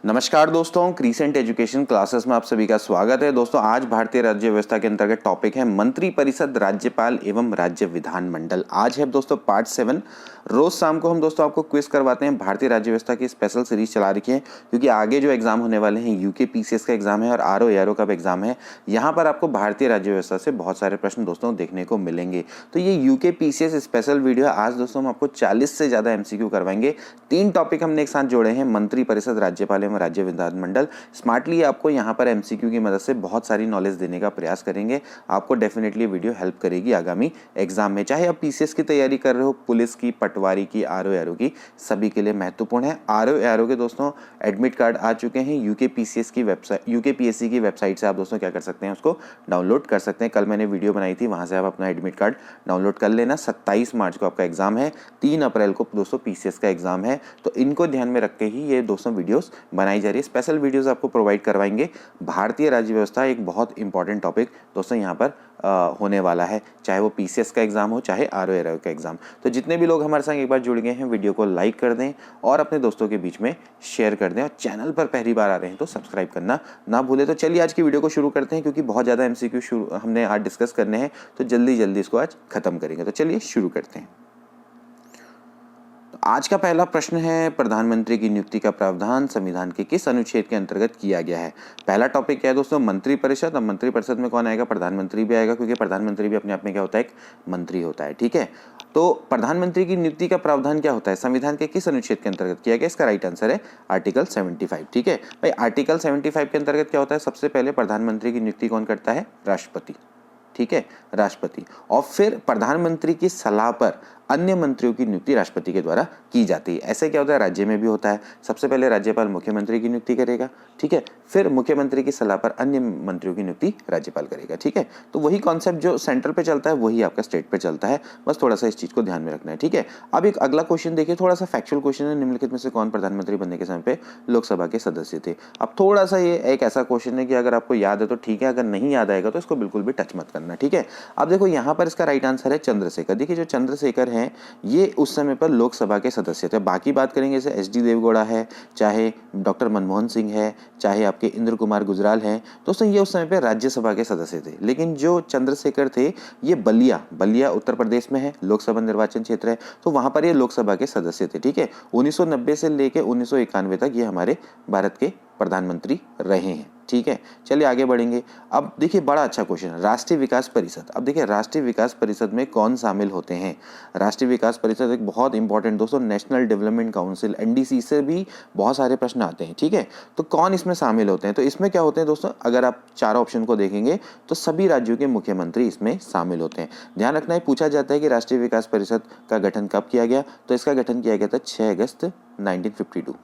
नमस्कार दोस्तों, crescent education classes में आप सभी का स्वागत है। दोस्तों आज भारतीय राज्य व्यवस्था के अंतर्गत टॉपिक है मंत्री परिषद, राज्यपाल एवं राज्य विधानमंडल। आज है दोस्तों पार्ट 7। रोज शाम को हम दोस्तों आपको क्विज करवाते हैं। भारतीय राज्य व्यवस्था की स्पेशल सीरीज चला रखी है क्योंकि आगे जो एग्जाम होने वाले हैं यूके पीसीएस का एग्जाम है और आरओ एआरओ का भी एग्जाम है। यहाँ पर आपको भारतीय राज्य व्यवस्था से बहुत सारे प्रश्न दोस्तों देखने को मिलेंगे। तो ये यूके पीसीएस स्पेशल वीडियो आज दोस्तों हम आपको 40 से ज्यादा एमसीक्यू करवाएंगे। 3 टॉपिक हमने एक साथ जोड़े हैं, मंत्री परिषद, राज्यपाल एवं राज्य विधानमंडल। स्मार्टली आपको यहाँ पर एमसीक्यू की मदद से बहुत सारी नॉलेज देने का प्रयास करेंगे। आपको डेफिनेटली वीडियो हेल्प करेगी आगामी एग्जाम में, चाहे आप पीसीएस की तैयारी कर रहे हो, पुलिस की, पटवारी की, आरओ एआरओ की, सभी के लिए महत्वपूर्ण है। आरओ एआरओ के दोस्तों एडमिट कार्ड आ चुके हैं। यूके पीसीएस की वेबसाइट, यूके पीएससी की वेबसाइट से आप दोस्तों क्या कर सकते हैं, उसको डाउनलोड कर सकते हैं। कल मैंने वीडियो बनाई थी, वहां से आप अपना एडमिट कार्ड डाउनलोड कर लेना। 27 मार्च को आपका एग्जाम है, 3 अप्रैल को दोस्तों पीसीएस का एग्जाम है। तो इनको ध्यान में रख के ही ये दोस्तों वीडियोस बनाई जा रही है। स्पेशल वीडियोस आपको प्रोवाइड करवाएंगे। भारतीय राज्य व्यवस्था एक बहुत इंपॉर्टेंट टॉपिक दोस्तों यहाँ पर होने वाला है, चाहे वो पीसीएस का एग्जाम हो, चाहे आरओ एआरओ का एग्जाम। तो जितने भी लोग हमारे साथ एक बार जुड़ गए हैं, वीडियो को लाइक कर दें और अपने दोस्तों के बीच में शेयर कर दें, और चैनल पर पहली बार आ रहे हैं तो सब्सक्राइब करना ना भूलें। तो चलिए आज की वीडियो को शुरू करते हैं, क्योंकि बहुत ज़्यादा एमसीक्यू हमने आज डिस्कस करने हैं, तो जल्दी जल्दी इसको आज खत्म करेंगे। तो चलिए शुरू करते हैं। आज का पहला प्रश्न है, प्रधानमंत्री की नियुक्ति का प्रावधान संविधान के किस अनुच्छेद के अंतर्गत किया गया है। पहला टॉपिक क्या है दोस्तों, मंत्री परिषद। अब मंत्री परिषद में कौन आएगा, प्रधानमंत्री भी आएगा, क्योंकि प्रधानमंत्री भी अपने आप में क्या होता है, एक मंत्री होता है। ठीक है, तो प्रधानमंत्री की नियुक्ति का प्रावधान क्या होता है, संविधान के किस अनुच्छेद के अंतर्गत किया गया। इसका राइट आंसर है आर्टिकल 75। ठीक है भाई, आर्टिकल 75 के अंतर्गत क्या होता है, सबसे पहले प्रधानमंत्री की नियुक्ति कौन करता है, राष्ट्रपति। ठीक है, राष्ट्रपति। और फिर प्रधानमंत्री की सलाह पर अन्य मंत्रियों की नियुक्ति राष्ट्रपति के द्वारा की जाती है। ऐसे क्या होता है, राज्य में भी होता है। सबसे पहले राज्यपाल मुख्यमंत्री की नियुक्ति करेगा, ठीक है, फिर मुख्यमंत्री की सलाह पर अन्य मंत्रियों की नियुक्ति राज्यपाल करेगा। ठीक है, तो वही कॉन्सेप्ट जो सेंटर पे चलता है वही आपका स्टेट पे चलता है, बस थोड़ा सा इस चीज को ध्यान में रखना है। ठीक है, अब एक अगला क्वेश्चन देखिए, थोड़ा सा फैक्चुअल क्वेश्चन है, निम्नलिखित में से कौन प्रधानमंत्री बनने के समय पे लोकसभा के सदस्य थे। अब थोड़ा सा ये एक ऐसा क्वेश्चन है कि अगर आपको याद है तो ठीक है, अगर नहीं याद आएगा तो इसको बिल्कुल भी टच मत करना। ठीक है, अब देखो यहाँ पर इसका राइट आंसर है चंद्रशेखर। देखिए जो चंद्रशेखर हैं ये उस समय पर लोकसभा के सदस्य थे। बाकी बात करेंगे जैसे एचडी देवगौड़ा है, चाहे डॉक्टर मनमोहन सिंह है, चाहे आपके इंद्र कुमार गुजराल हैं, दोस्तों ये उस समय पे राज्यसभा के सदस्य थे। लेकिन जो चंद्रशेखर थे ये बलिया उत्तर प्रदेश में है, लोकसभा निर्वाचन क्षेत्र है, तो वहां पर ये लोकसभा के सदस्य थे। ठीक है, 1990 से लेकर 1991 तक ये हमारे भारत के प्रधानमंत्री रहे हैं। ठीक है, चलिए आगे बढ़ेंगे। अब देखिए बड़ा अच्छा क्वेश्चन है, राष्ट्रीय विकास परिषद। अब देखिए राष्ट्रीय विकास परिषद में कौन शामिल होते हैं। राष्ट्रीय विकास परिषद एक बहुत इंपॉर्टेंट दोस्तों, नेशनल डेवलपमेंट काउंसिल एनडीसी से भी बहुत सारे प्रश्न आते हैं। ठीक है, तो कौन इसमें शामिल होते हैं, तो इसमें क्या होते हैं दोस्तों, अगर आप चारों ऑप्शन को देखेंगे तो सभी राज्यों के मुख्यमंत्री इसमें शामिल होते हैं। ध्यान रखना है, पूछा जाता है कि राष्ट्रीय विकास परिषद का गठन कब किया गया, तो इसका गठन किया गया था 6 अगस्त 1952।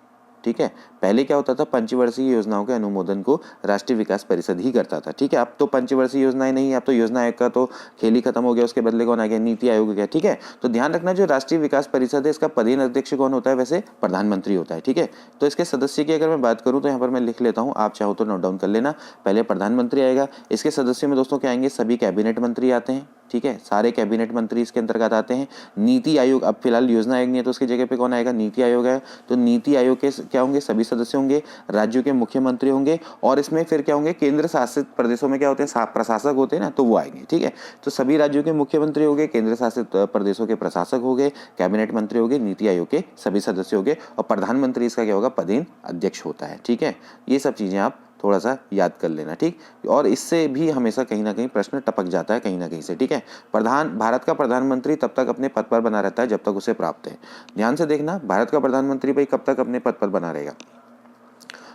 ठीक है, पहले क्या होता था, पंचवर्षीय योजनाओं के अनुमोदन को राष्ट्रीय विकास परिषद ही करता था। ठीक है, अब तो पंचवर्षीय योजनाएं नहीं, अब तो योजना आयोग का तो खेल ही खत्म हो गया, उसके बदले कौन आ गया, नीति आयोग गया। ठीक है, तो ध्यान रखना जो राष्ट्रीय विकास परिषद है इसका पदेन अध्यक्ष कौन होता है, वैसे प्रधानमंत्री होता है। ठीक है, तो इसके सदस्य की अगर मैं बात करूं तो यहाँ पर मैं लिख लेता हूँ, आप चाहो तो नोट डाउन कर लेना। पहले प्रधानमंत्री आएगा, इसके सदस्यों में दोस्तों क्या आएंगे, सभी कैबिनेट मंत्री आते हैं। ठीक है, सारे कैबिनेट मंत्री इसके अंतर्गत आते हैं। नीति आयोग, अब फिलहाल योजना आयोग नहीं है तो उसकी जगह पे कौन आएगा, नीति आयोग है, तो नीति आयोग के क्या होंगे, सभी सदस्य होंगे, राज्यों के मुख्यमंत्री होंगे, और इसमें फिर क्या होंगे, केंद्र शासित प्रदेशों में क्या होते हैं, प्रशासक होते हैं ना, तो वो आएंगे। ठीक है, तो सभी राज्यों के मुख्यमंत्री हो गए, केंद्र शासित प्रदेशों के प्रशासक हो गए, कैबिनेट मंत्री हो गए, नीति आयोग के सभी सदस्य हो गए, और प्रधानमंत्री इसका क्या होगा, पदेन अध्यक्ष होता है। ठीक है, ये सब चीजें आप थोड़ा सा याद कर लेना। ठीक, और इससे भी हमेशा कहीं ना कहीं प्रश्न टपक जाता है कहीं ना कहीं से। ठीक है, भारत का प्रधानमंत्री तब तक अपने पद पर बना रहता है जब तक उसे प्राप्त है। ध्यान से देखना, भारत का प्रधानमंत्री भाई कब तक अपने पद पर बना रहेगा,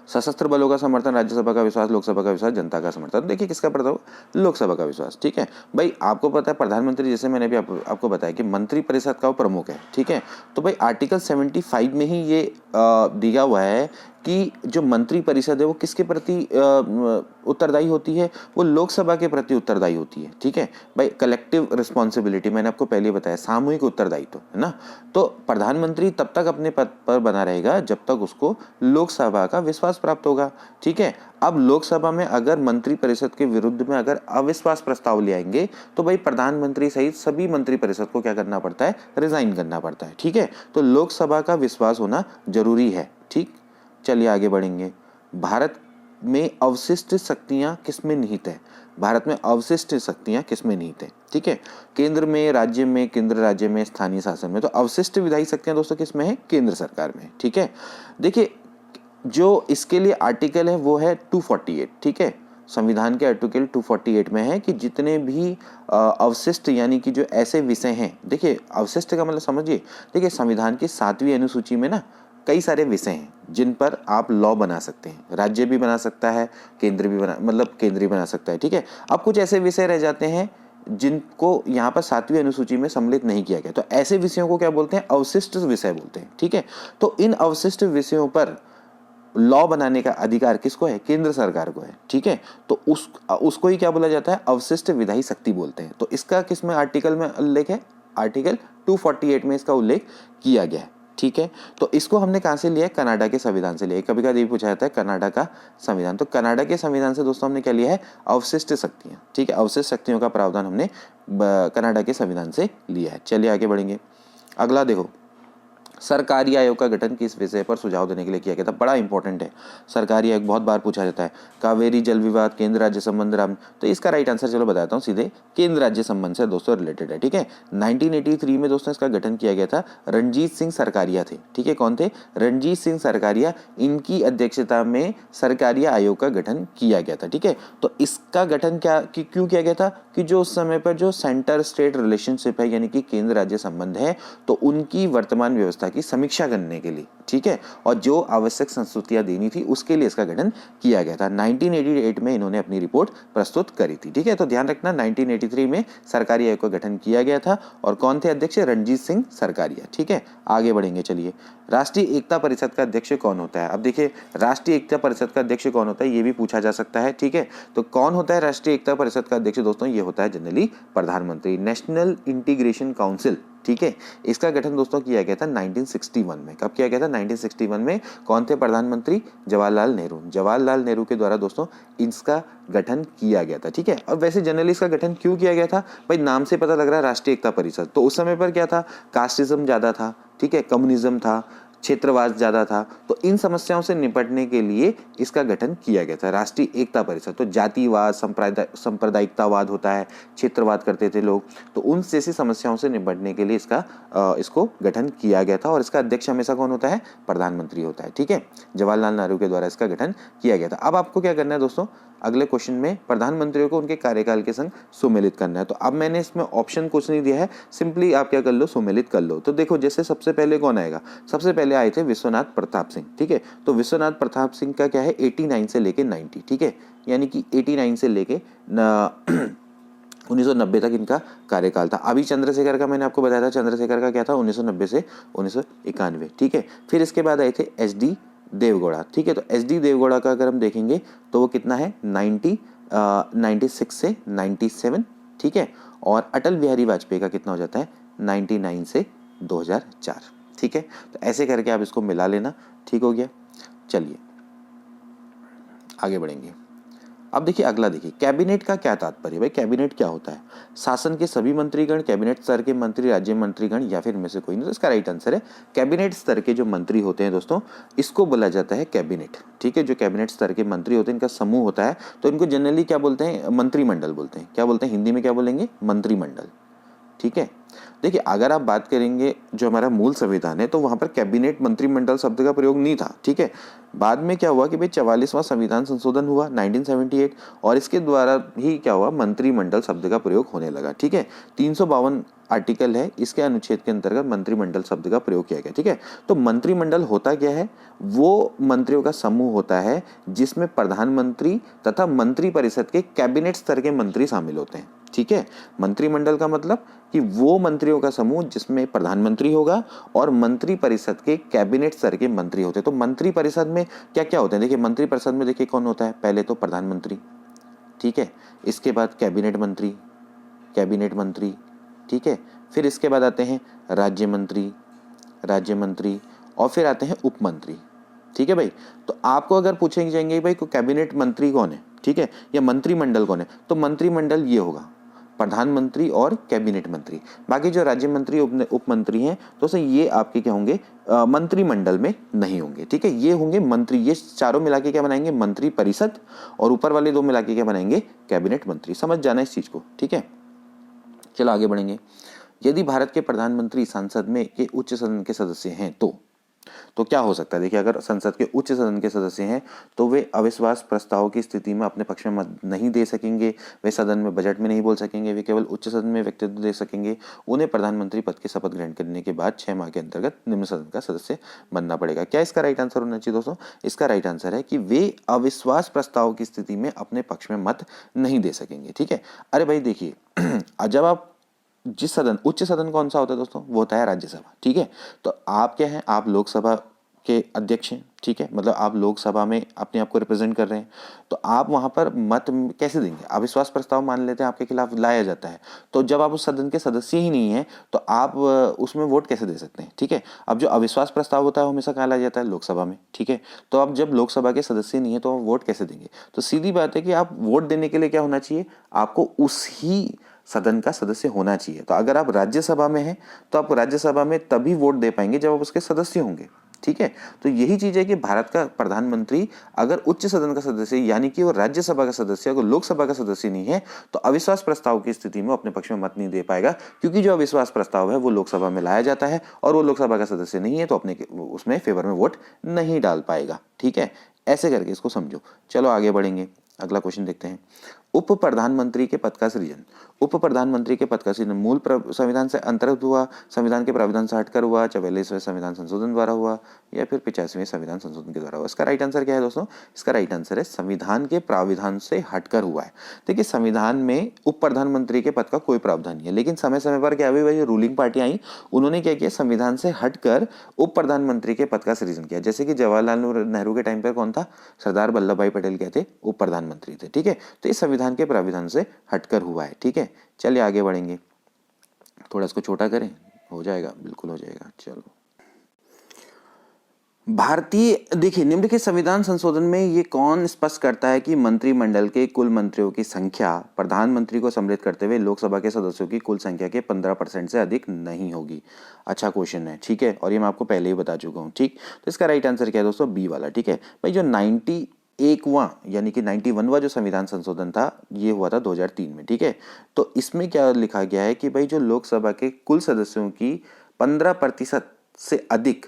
सशस्त्र बलों का समर्थन, राज्यसभा का विश्वास, लोकसभा का विश्वास, जनता का समर्थन। देखिए किसका पड़ता हो, लोकसभा का विश्वास। ठीक है भाई, आपको पता है प्रधानमंत्री, जैसे मैंने भी आपको बताया कि मंत्री परिषद का वो प्रमुख है। ठीक है, तो भाई आर्टिकल 75 में ही ये दिया हुआ है कि जो मंत्री परिषद है वो किसके प्रति उत्तरदायी होती है, वो लोकसभा के प्रति उत्तरदायी होती है। ठीक है भाई, कलेक्टिव रिस्पॉन्सिबिलिटी मैंने आपको पहले बताया, सामूहिक उत्तरदायित्व है ना। तो प्रधानमंत्री तब तक अपने पद पर बना रहेगा जब तक उसको लोकसभा का विश्वास प्राप्त होगा। ठीक है, अब लोकसभा में अगर मंत्री परिषद के विरुद्ध में अगर अविश्वास प्रस्ताव ले आएंगे तो भाई प्रधानमंत्री सहित सभी मंत्री परिषद को क्या करना पड़ता है, रिजाइन करना पड़ता है। ठीक है, तो लोकसभा का विश्वास होना जरूरी है। ठीक, चलिए आगे बढ़ेंगे। भारत में अवशिष्ट शक्तियां किसमें निहित है? भारत में अवशिष्ट शक्तियां किसमें निहित है? ठीक है, केंद्र में, राज्य में, केंद्र राज्य में, स्थानीय शासन में। तो अवशिष्ट विधायी शक्तियां दोस्तों किसमें है? केंद्र सरकार में। ठीक है, देखिए जो इसके लिए आर्टिकल है वो है 248। ठीक है, संविधान के आर्टिकल 248 में है कि जितने भी अवशिष्ट यानी कि जो ऐसे विषय हैं, देखिए अवशिष्ट का मतलब समझिए, देखिए संविधान की 7वीं अनुसूची में ना कई सारे विषय हैं जिन पर आप लॉ बना सकते हैं। राज्य भी बना सकता है, केंद्र भी बना सकता है। ठीक है, अब कुछ ऐसे विषय रह जाते हैं जिनको यहाँ पर 7वीं अनुसूची में सम्मिलित नहीं किया गया, तो ऐसे विषयों को क्या बोलते हैं? अवशिष्ट विषय बोलते हैं। ठीक है, तो इन अवशिष्ट विषयों पर लॉ बनाने का अधिकार किसको है? केंद्र सरकार को है। ठीक है, तो उसको ही क्या बोला जाता है? अवशिष्ट विधायी शक्ति बोलते हैं। तो इसका किसमें आर्टिकल में उल्लेख है? आर्टिकल 248 में इसका उल्लेख किया गया है। ठीक है, तो इसको हमने कहां से लिया है? कनाडा के संविधान से लिया है। कभी कभी पूछा जाता है कनाडा का संविधान, तो कनाडा के संविधान से दोस्तों हमने क्या लिया है? अवशिष्ट शक्तियां। ठीक है, अवशिष्ट शक्तियों का प्रावधान हमने कनाडा के संविधान से लिया है। चलिए आगे बढ़ेंगे। अगला देखो, सरकारी आयोग का गठन किस विषय पर सुझाव देने के लिए किया गया था? बड़ा इंपॉर्टेंट है सरकारी आयोग, बहुत बार पूछा जाता है। कावेरी जल विवाद, केंद्र राज्य संबंध, राम, तो इसका राइट आंसर चलो बताता हूँ सीधे, केंद्र राज्य संबंध से दोस्तों रिलेटेड है। ठीक है, 1983 में दोस्तों इसका गठन किया गया था। रणजीत सिंह सरकारिया थे। ठीक है, कौन थे? रणजीत सिंह सरकारिया, इनकी अध्यक्षता में सरकारी आयोग का गठन किया गया था। ठीक है, तो इसका गठन क्यों किया गया था? कि जो उस समय पर जो सेंटर स्टेट रिलेशनशिप है यानी कि केंद्र राज्य संबंध है, तो उनकी वर्तमान व्यवस्था की समीक्षा करने के लिए, ठीक है, और जो आवश्यक संस्तुतियां देनी थी उसके लिए इसका गठन किया गया था। 1988 में इन्होंने अपनी रिपोर्ट प्रस्तुत करी थी। ठीक है, तो ध्यान रखना 1983 में सरकारी आयोग का गठन किया गया था और कौन थे अध्यक्ष? रणजीत सिंह सरकारिया। ठीक है, आगे बढ़ेंगे। चलिए, राष्ट्रीय एकता परिषद का अध्यक्ष कौन होता है? अब देखिए राष्ट्रीय एकता परिषद का अध्यक्ष कौन होता है ये भी पूछा जा सकता है। ठीक है, तो कौन होता है राष्ट्रीय एकता परिषद का अध्यक्ष? दोस्तों ये होता है जनरली प्रधानमंत्री, नेशनल इंटीग्रेशन काउंसिल। ठीक है, इसका गठन दोस्तों किया गया था 1961 में। कब किया गया था? 1961 में। कौन थे प्रधानमंत्री? जवाहरलाल नेहरू। जवाहरलाल नेहरू के द्वारा दोस्तों इसका गठन किया गया था। ठीक है, अब वैसे जनरली इसका गठन क्यों किया गया था? भाई नाम से पता लग रहा है राष्ट्रीय एकता परिषद, तो उस समय पर क्या था? कास्टिज्म ज्यादा था, ठीक है, कम्युनिज्म था, क्षेत्रवाद ज्यादा था, तो इन समस्याओं से निपटने के लिए इसका गठन किया गया था राष्ट्रीय एकता परिषद। तो जातिवाद, सांप्रदायिकतावाद होता है, क्षेत्रवाद करते थे लोग, तो उन जैसी समस्याओं से निपटने के लिए इसको गठन किया गया था और इसका अध्यक्ष हमेशा कौन होता है? प्रधानमंत्री होता है। ठीक है, जवाहरलाल नेहरू के द्वारा इसका गठन किया गया था। अब आपको क्या करना है दोस्तों? अगले क्वेश्चन में प्रधानमंत्रियों को उनके कार्यकाल के संग सुमेलित करना है। तो अब मैंने इसमें ऑप्शन कुछ नहीं दिया है, सिंपली आप क्या कर लो? सुमेलित कर लो। तो देखो जैसे सबसे पहले कौन आएगा? सबसे पहले आए थे विश्वनाथ प्रताप सिंह। ठीक है, तो विश्वनाथ प्रताप सिंह का क्या है? 89 से लेके 90। ठीक है, यानी कि 89 से लेके 1990 तक इनका कार्यकाल था। अभी चंद्रशेखर का मैंने आपको बताया था, चंद्रशेखर का क्या था? 1990 से 1991। ठीक है, फिर इसके बाद आए थे एच.डी. देवगौड़ा। ठीक है, तो एच.डी. देवगौड़ा का अगर हम देखेंगे तो वो कितना है? 96 से 97। ठीक है, और अटल बिहारी वाजपेयी का कितना हो जाता है? 99 से 2004। ठीक है, तो ऐसे करके आप इसको मिला लेना। ठीक हो गया, चलिए आगे बढ़ेंगे। अब देखिए अगला, देखिए कैबिनेट का क्या तात्पर्य? भाई कैबिनेट क्या होता है? शासन के सभी मंत्रीगण, कैबिनेट स्तर के मंत्री, राज्य मंत्रीगण, या फिर इनमें से कोई नहीं। तो इसका राइट आंसर है कैबिनेट स्तर के जो मंत्री होते हैं दोस्तों, इसको बोला जाता है कैबिनेट। ठीक है, जो कैबिनेट स्तर के मंत्री होते हैं इनका समूह होता है, तो इनको जनरली क्या बोलते हैं? मंत्रिमंडल बोलते हैं। क्या बोलते हैं हिंदी में? क्या बोलेंगे? मंत्रिमंडल। ठीक है, देखिए अगर आप बात करेंगे जो हमारा मूल संविधान है तो वहां पर कैबिनेट, मंत्रिमंडल शब्द का प्रयोग नहीं था। ठीक है, बाद में क्या हुआ कि भाई 44वां संविधान संशोधन हुआ 1978 और इसके द्वारा ही क्या हुआ? मंत्रिमंडल शब्द का प्रयोग होने लगा। ठीक है, 352 आर्टिकल है, इसके अनुच्छेद के अंतर्गत मंत्रिमंडल शब्द का प्रयोग किया गया। ठीक है, तो मंत्रिमंडल होता क्या है? वो मंत्रियों का समूह होता है जिसमें प्रधानमंत्री तथा मंत्री परिषद के कैबिनेट स्तर के मंत्री शामिल होते हैं। ठीक है, मंत्रिमंडल का मतलब कि वो मंत्रियों का समूह जिसमें प्रधानमंत्री होगा और मंत्री परिषद के कैबिनेट स्तर के मंत्री होते हैं। तो मंत्री परिषद में क्या क्या होते हैं? देखिए मंत्री परिषद में देखिए कौन होता है? पहले तो प्रधानमंत्री, ठीक है, इसके बाद कैबिनेट मंत्री, ठीक है, फिर इसके बाद आते हैं राज्य मंत्री और फिर आते हैं उप मंत्री। ठीक है भाई, तो आपको अगर पूछेंगे जाएंगे भाई कैबिनेट मंत्री कौन है, ठीक है, या मंत्रिमंडल कौन है, तो मंत्रिमंडल ये होगा प्रधानमंत्री और कैबिनेट मंत्री। बाकी जो राज्य मंत्री उप मंत्री हैं दोस्तों ये आपके क्या होंगे, मंत्रिमंडल में नहीं होंगे, ठीक है, ये होंगे मंत्री। ये चारों मिला के क्या बनाएंगे, मंत्री परिषद, और ऊपर वाले दो मिला के क्या बनाएंगे, कैबिनेट मंत्री। समझ जाना इस चीज को, ठीक है। चलो आगे बढ़ेंगे। यदि भारत के प्रधानमंत्री संसद में के उच्च सदन के सदस्य हैं तो क्या हो सकता है। देखिए, अगर संसद के उच्च सदन के सदस्य हैं तो वे अविश्वास प्रस्ताव की स्थिति में अपने पक्ष में मत नहीं दे सकेंगे, वे सदन में बजट में नहीं बोल सकेंगे, वे केवल उच्च सदन में वक्तव्य दे सकेंगे। उन्हें प्रधानमंत्री पद की शपथ ग्रहण करने के बाद 6 माह के अंतर्गत निम्न सदन का सदस्य बनना पड़ेगा। क्या इसका राइट आंसर होना चाहिए दोस्तों, इसका राइट आंसर है कि वे अविश्वास प्रस्ताव की स्थिति में अपने पक्ष में मत नहीं दे सकेंगे, ठीक है। अरे भाई देखिए, जब आप जिस सदन, उच्च सदन कौन सा होता है दोस्तों, वो होता है राज्यसभा, ठीक है। तो आप क्या हैं, आप लोकसभा के अध्यक्ष हैं, ठीक है, मतलब आप लोकसभा में अपने आप को रिप्रेजेंट कर रहे हैं। तो आप वहां पर मत कैसे देंगे, अविश्वास प्रस्ताव मान लेते हैं आपके खिलाफ लाया जाता है, तो जब आप उस सदन के सदस्य ही नहीं है तो आप उसमें वोट कैसे दे सकते हैं, ठीक है। अब जो अविश्वास प्रस्ताव होता है वो हमेशा कहाँ लाया जाता है, लोकसभा में, ठीक है। तो अब जब लोकसभा के सदस्य नहीं है तो वोट कैसे देंगे। तो सीधी बात है कि आप वोट देने के लिए क्या होना चाहिए, आपको उसी सदन का सदस्य होना चाहिए। तो अगर आप राज्यसभा में हैं तो आप राज्यसभा में तभी वोट दे पाएंगे जब आप उसके सदस्य होंगे, ठीक है। तो यही चीज है कि भारत का प्रधानमंत्री अगर उच्च सदन का सदस्य यानी कि वो राज्यसभा का सदस्य, अगर लोकसभा का सदस्य नहीं है तो अविश्वास प्रस्ताव की स्थिति में अपने पक्ष में मत नहीं दे पाएगा, क्योंकि जो अविश्वास प्रस्ताव है वो लोकसभा में लाया जाता है और वो लोकसभा का सदस्य नहीं है तो अपने उसमें फेवर में वोट नहीं डाल पाएगा, ठीक है। ऐसे करके इसको समझो। चलो आगे बढ़ेंगे, अगला क्वेश्चन देखते हैं। उप प्रधानमंत्री के पद का सृजन। उप प्रधानमंत्री के पद का सृजन मूल संविधान से अंतर्गत हुआ, संविधान के प्रावधान से हटकर हुआ, 44वें संविधान संशोधन द्वारा हुआ, या फिर 85वें संविधान संशोधन के द्वारा हुआ। इसका राइट आंसर क्या है दोस्तों, इसका राइट आंसर है संविधान के प्राविधान से हटकर हुआ है। देखिए, संविधान में उप प्रधानमंत्री के पद का कोई प्रावधान नहीं है, लेकिन समय समय पर क्या हुई, भाई रूलिंग पार्टी आई, उन्होंने क्या किया, संविधान से हटकर उप प्रधानमंत्री के पद का सृजन किया। जैसे कि जवाहरलाल नेहरू के टाइम पर कौन था, सरदार वल्लभ भाई पटेल क्या थे, उप प्रधानमंत्री थे, ठीक है। तो ये संविधान के प्राविधान से हटकर हुआ है, ठीक है। चलिए आगे बढ़ेंगे, थोड़ा इसको छोटा करें, हो जाएगा, बिल्कुल हो जाएगा। चलो, भारतीय देखिए, निम्नलिखित संविधान संशोधन में ये कौन स्पष्ट करता है कि मंत्रिमंडल के कुल मंत्रियों की संख्या प्रधानमंत्री को सम्मिलित करते हुए लोकसभा के सदस्यों की कुल संख्या के 15% से अधिक नहीं होगी। अच्छा क्वेश्चन है, ठीक है, और ये मैं आपको पहले ही बता चुका हूँ, ठीक। तो इसका राइट आंसर क्या है दोस्तों, बी वाला, ठीक है। भाई जो 91वां यानी कि 91वां जो संविधान संशोधन था ये हुआ था 2003 में, ठीक है। तो इसमें क्या लिखा गया है कि भाई जो लोकसभा के कुल सदस्यों की 15% से अधिक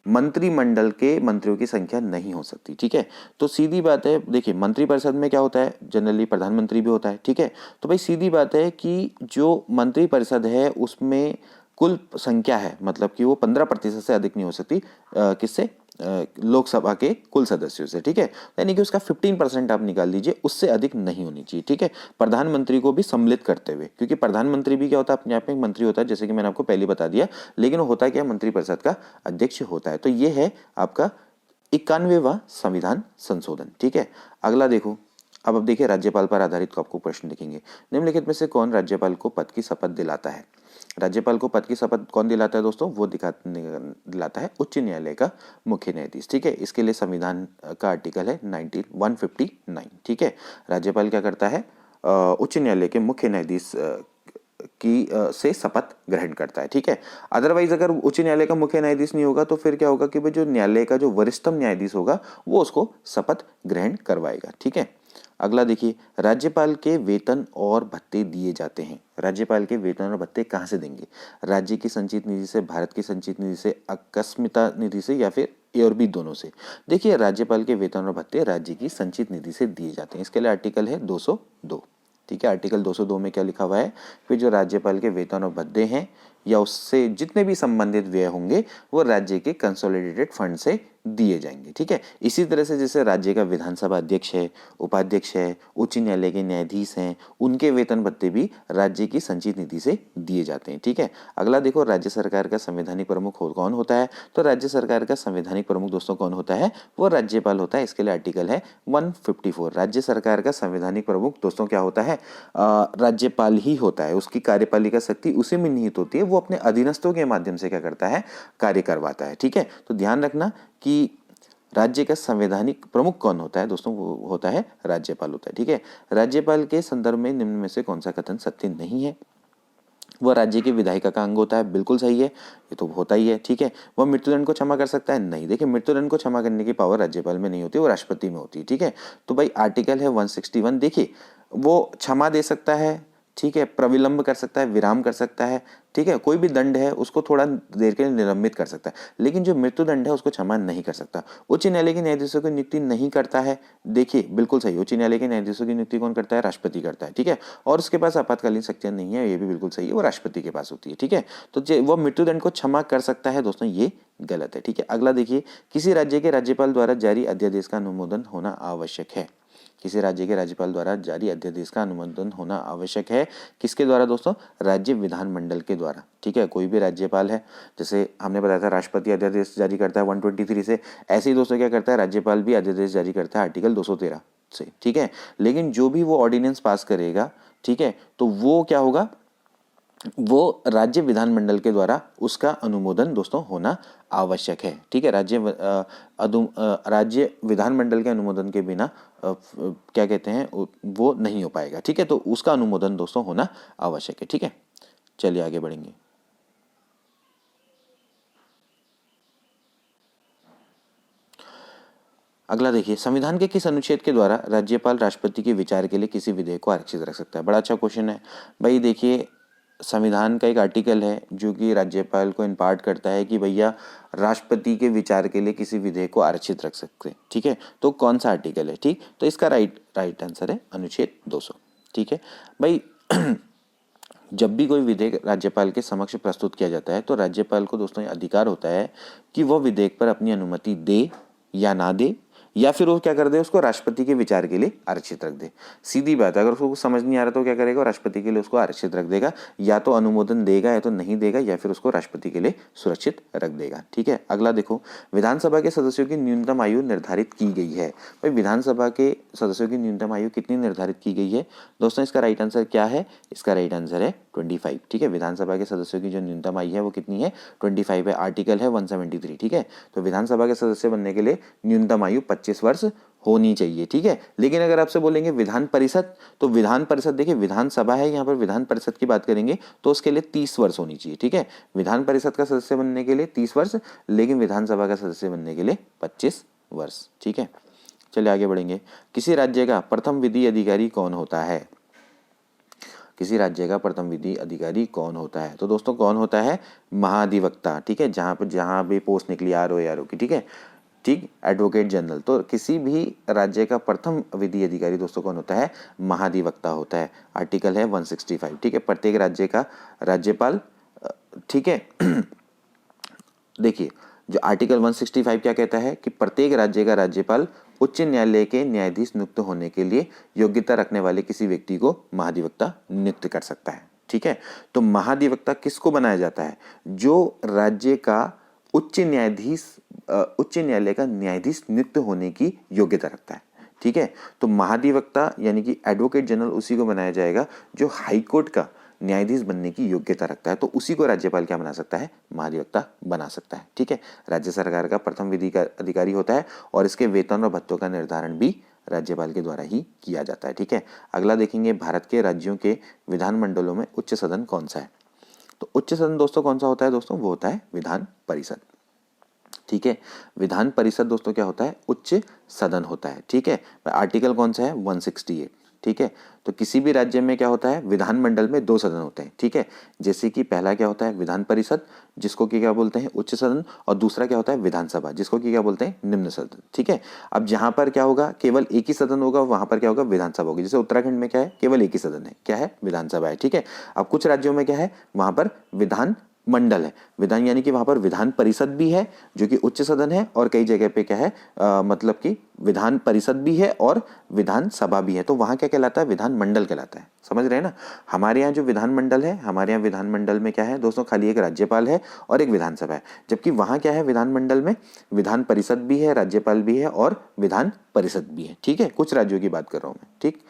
मंत्रिमंडल के मंत्रियों की संख्या नहीं हो सकती, ठीक है। तो सीधी बात है, देखिए मंत्रिपरिषद में क्या होता है, जनरली प्रधानमंत्री भी होता है, ठीक है। तो भाई सीधी बात है कि जो मंत्रिपरिषद है उसमें कुल संख्या है, मतलब कि वो 15% से अधिक नहीं हो सकती, किससे, लोकसभा के कुल सदस्यों से, ठीक है। यानी कि उसका 15% आप निकाल लीजिए, उससे अधिक नहीं होनी चाहिए, ठीक है, प्रधानमंत्री को भी सम्मिलित करते हुए, क्योंकि प्रधानमंत्री भी क्या होता है, अपने आप में एक मंत्री होता है, जैसे कि मैंने आपको पहले बता दिया, लेकिन वो होता क्या, मंत्रिपरिषद का अध्यक्ष होता है। तो ये है आपका 91वां संविधान संशोधन, ठीक है। अगला देखो, अब देखिए राज्यपाल पर आधारित आपको प्रश्न लिखेंगे। निम्नलिखित में से कौन राज्यपाल को पद की शपथ दिलाता है। राज्यपाल को पद की शपथ कौन दिलाता है दोस्तों, वो दिलाता है उच्च न्यायालय का मुख्य न्यायाधीश, ठीक है। इसके लिए संविधान का आर्टिकल है 159, ठीक है। राज्यपाल क्या करता है, उच्च न्यायालय के मुख्य न्यायाधीश की से शपथ ग्रहण करता है, ठीक है। अदरवाइज अगर उच्च न्यायालय का मुख्य न्यायाधीश नहीं होगा तो फिर क्या होगा कि भाई जो न्यायालय का जो वरिष्ठतम न्यायाधीश होगा वो उसको शपथ ग्रहण करवाएगा, ठीक है। अगला देखिए, राज्यपाल के वेतन और भत्ते दिए जाते हैं। राज्यपाल के वेतन और भत्ते कहाँ से देंगे, राज्य की संचित निधि से, भारत की संचित निधि से, आकस्मिकता निधि से, या फिर ए और बी दोनों से। देखिए राज्यपाल के वेतन और भत्ते राज्य की संचित निधि से दिए जाते हैं। इसके लिए आर्टिकल है 202, ठीक है। आर्टिकल 202 में क्या लिखा हुआ है, फिर जो राज्यपाल के वेतन और भत्ते हैं या उससे जितने भी संबंधित व्यय होंगे वो राज्य के कंसोलिडेटेड फंड से दिए जाएंगे, ठीक है। इसी तरह से जैसे राज्य का विधानसभा अध्यक्ष है, उपाध्यक्ष है, उच्च न्यायालय के न्यायाधीश हैं, उनके वेतन भत्ते भी राज्य की संचित निधि से दिए जाते हैं, ठीक है। अगला देखो, राज्य सरकार का संवैधानिक प्रमुख कौन होता है, तो राज्य सरकार का संवैधानिक प्रमुख दोस्तों कौन होता है, वो राज्यपाल होता है। इसके लिए आर्टिकल है 154। राज्य सरकार का संवैधानिक प्रमुख दोस्तों क्या होता है, राज्यपाल ही होता है। उसकी कार्यपालिका शक्ति उसी में निहित होती है, वो अपने अधीनस्थों के माध्यम से क्या करता है, कार्य करवाता है, ठीक है। तो ध्यान रखना कि राज्य का संवैधानिक प्रमुख कौन होता है दोस्तों? वो होता है राज्यपाल होता है। ठीक है, राज्यपाल के संदर्भ में निम्न में से कौन सा कथन सत्य नहीं है? वह राज्य की विधायिका का अंग होता है, बिल्कुल सही है, ये तो होता ही है। ठीक है, वह मृत्युदंड को क्षमा कर सकता है? नहीं। देखिए, मृत्युदंड को क्षमा करने की पावर राज्यपाल में नहीं होती, वो राष्ट्रपति में होती है। ठीक है, तो भाई आर्टिकल है 161, देखिए वो क्षमा दे सकता है, ठीक है, प्रविलंब कर सकता है, विराम कर सकता है, ठीक है, कोई भी दंड है उसको थोड़ा देर के लिए निलंबित कर सकता है, लेकिन जो मृत्युदंड है उसको क्षमा नहीं कर सकता। उच्च न्यायालय के न्यायाधीशों की नियुक्ति नहीं करता है, देखिए बिल्कुल सही, उच्च न्यायालय के न्यायाधीशों की नियुक्ति कौन करता है? राष्ट्रपति करता है। ठीक है, और उसके पास आपातकालीन शक्तियां नहीं है, ये भी बिल्कुल सही है, वो राष्ट्रपति के पास होती है। ठीक है, तो वो मृत्युदंड को क्षमा कर सकता है दोस्तों, ये गलत है। ठीक है, अगला देखिए, किसी राज्य के राज्यपाल द्वारा जारी अध्यादेश का अनुमोदन होना आवश्यक है। किसी राज्य के राज्यपाल द्वारा जारी अध्यादेश का अनुमोदन होना आवश्यक है, किसके द्वारा दोस्तों? राज्य विधानमंडल के द्वारा। ठीक है, कोई भी राज्यपाल है, जैसे हमने बताया था राष्ट्रपति अध्यादेश जारी करता है 123 से, ऐसे ही दोस्तों क्या करता है? राज्यपाल भी अध्यादेश जारी करता है आर्टिकल 213 से। ठीक है, लेकिन जो भी वो ऑर्डिनेंस पास करेगा, ठीक है, तो वो क्या होगा? वो राज्य विधानमंडल के द्वारा उसका अनुमोदन दोस्तों होना आवश्यक है। ठीक है, राज्य विधानमंडल के अनुमोदन के बिना क्या कहते हैं, वो नहीं हो पाएगा। ठीक है, तो उसका अनुमोदन दोस्तों होना आवश्यक है। ठीक है, चलिए आगे बढ़ेंगे। अगला देखिए, संविधान के किस अनुच्छेद के द्वारा राज्यपाल राष्ट्रपति के विचार के लिए किसी विधेयक को आरक्षित रख सकता है? बड़ा अच्छा क्वेश्चन है भाई। देखिए, संविधान का एक आर्टिकल है जो कि राज्यपाल को इम्पार्ट करता है कि भैया राष्ट्रपति के विचार के लिए किसी विधेयक को आरक्षित रख सकते हैं। ठीक है, तो कौन सा आर्टिकल है? ठीक, तो इसका राइट आंसर है अनुच्छेद 200। ठीक है भाई, जब भी कोई विधेयक राज्यपाल के समक्ष प्रस्तुत किया जाता है तो राज्यपाल को दोस्तों अधिकार होता है कि वह विधेयक पर अपनी अनुमति दे या ना दे, या फिर वो क्या कर दे, उसको राष्ट्रपति के विचार के लिए आरक्षित रख दे। सीधी बात है, अगर उसको समझ नहीं आ रहा तो क्या करेगा? राष्ट्रपति के लिए उसको आरक्षित रख देगा, या तो अनुमोदन देगा या तो नहीं देगा, या फिर उसको राष्ट्रपति के लिए सुरक्षित रख देगा। ठीक है, अगला देखो, विधानसभा के सदस्यों की न्यूनतम आयु निर्धारित की गई है। भाई विधानसभा के सदस्यों की न्यूनतम आयु कितनी निर्धारित की गई है दोस्तों? इसका राइट आंसर क्या है? इसका राइट आंसर है 25। ठीक है, विधानसभा के सदस्यों की जो न्यूनतम आयु है वो कितनी है? 25 है, आर्टिकल है 173। ठीक है, तो विधानसभा के सदस्य बनने के लिए न्यूनतम आयु 25 वर्ष होनी चाहिए। ठीक है, लेकिन अगर आपसे बोलेंगे विधान परिषद, तो विधान परिषद, देखिए विधानसभा है, यहाँ पर विधान परिषद की बात करेंगे तो उसके लिए 30 वर्ष होनी चाहिए। ठीक है, विधान परिषद का सदस्य बनने के लिए 30 वर्ष, लेकिन विधानसभा का सदस्य बनने के लिए 25 वर्ष। ठीक है, चलिए आगे बढ़ेंगे। किसी राज्य का प्रथम विधि अधिकारी कौन होता है? किसी राज्य का प्रथम विधि अधिकारी कौन होता है? तो दोस्तों कौन होता है? महाधिवक्ता। ठीक है, जहां भी पोस्ट निकली आर ओ की। ठीक है, ठीक, एडवोकेट जनरल। तो किसी भी राज्य का प्रथम विधि अधिकारी दोस्तों कौन होता है? महाधिवक्ता होता है। आर्टिकल है 165। ठीक है, प्रत्येक राज्य का राज्यपाल, ठीक है देखिए, जो आर्टिकल 165 क्या कहता है कि प्रत्येक राज्य का राज्यपाल उच्च न्यायालय के न्यायाधीश नियुक्त होने के लिए योग्यता रखने वाले किसी व्यक्ति को महाधिवक्ता नियुक्त कर सकता है। ठीक है, तो महाधिवक्ता किसको बनाया जाता है? जो राज्य का उच्च न्यायालय का न्यायाधीश नियुक्त होने की योग्यता रखता है। ठीक है, तो महाधिवक्ता यानी कि एडवोकेट जनरल उसी को बनाया जाएगा जो हाईकोर्ट का न्यायाधीश बनने की योग्यता रखता है, तो उसी को राज्यपाल क्या बना सकता है? महाधिवक्ता बना सकता है। ठीक है, राज्य सरकार का प्रथम विधि का अधिकारी होता है और इसके वेतन और भत्तों का निर्धारण भी राज्यपाल के द्वारा ही किया जाता है। ठीक है, अगला देखेंगे, भारत के राज्यों के विधानमंडलों में उच्च सदन कौन सा है? तो उच्च सदन दोस्तों कौन सा होता है दोस्तों? वो होता है विधान परिषद। ठीक है, विधान परिषद दोस्तों क्या होता है? उच्च सदन होता है। ठीक है, आर्टिकल कौन सा है? 168। ठीक है, तो किसी भी राज्य में क्या होता है? विधानमंडल में 2 सदन होते हैं। ठीक है, जैसे कि पहला क्या होता है? विधान परिषद, जिसको कि क्या बोलते हैं? उच्च सदन, और दूसरा क्या होता है? विधानसभा, जिसको कि क्या बोलते हैं? निम्न सदन। ठीक है, अब जहां पर क्या होगा? केवल एक ही सदन होगा, वहां पर क्या होगा? विधानसभा होगी। जैसे उत्तराखंड में क्या है? केवल एक ही सदन है, क्या है? विधानसभा है। ठीक है, अब कुछ राज्यों में क्या है? वहां पर विधान मंडल है, विधान यानी कि वहां पर विधान परिषद भी है जो कि उच्च सदन है, और कई जगह पे क्या है मतलब कि विधान परिषद भी है और विधान सभा भी है, तो वहां क्या कहलाता है? विधान मंडल कहलाता है। समझ रहे हैं ना? हमारे यहाँ जो विधान मंडल है, हमारे यहाँ विधान मंडल में क्या है दोस्तों? खाली एक राज्यपाल है और एक विधानसभा है, जबकि वहां क्या है? विधान मंडल में विधान परिषद भी है, राज्यपाल भी है और विधान परिषद भी है। ठीक है, कुछ राज्यों की बात कर रहा हूं मैं। ठीक,